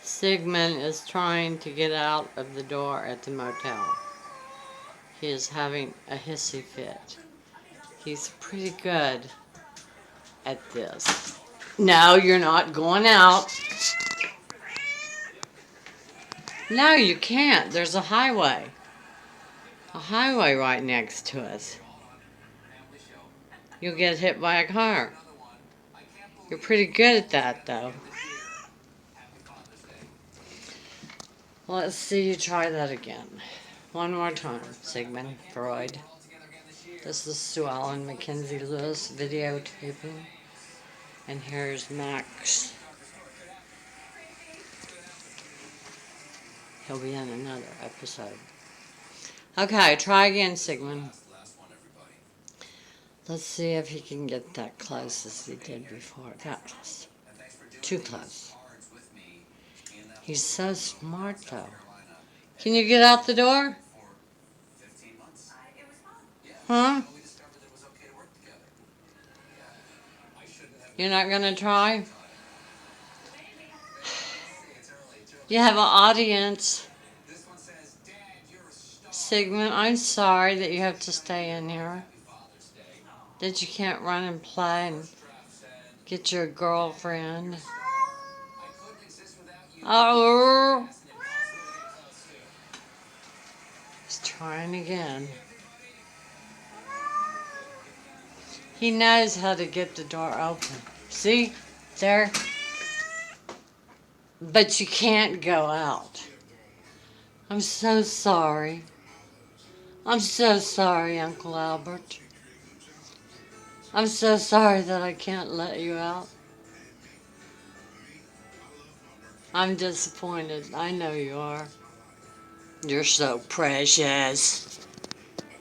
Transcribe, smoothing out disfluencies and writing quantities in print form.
Sigmund is trying to get out of the door at the motel. He is having a hissy fit. He's pretty good at this. No, you're not going out. No, you can't. There's a highway. A highway right next to us. You'll get hit by a car. You're pretty good at that, though. Let's see you try that again. One more time, Sigmund Freud. This is Sue Ellen Mackenzie Lewis videotaping. And here's Max. He'll be in another episode. Okay, try again, Sigmund. Let's see if he can get that close as he did before. That close. Too close. He's so smart, though. Can you get out the door? Huh? You're not going to try? You have an audience. Sigmund, I'm sorry that you have to stay in here. That you can't run and play and get your girlfriend. Oh. He's trying again. He knows how to get the door open. See? There. But you can't go out. I'm so sorry. I'm so sorry, Uncle Albert. I'm so sorry that I can't let you out. I'm disappointed. I know you are. You're so precious.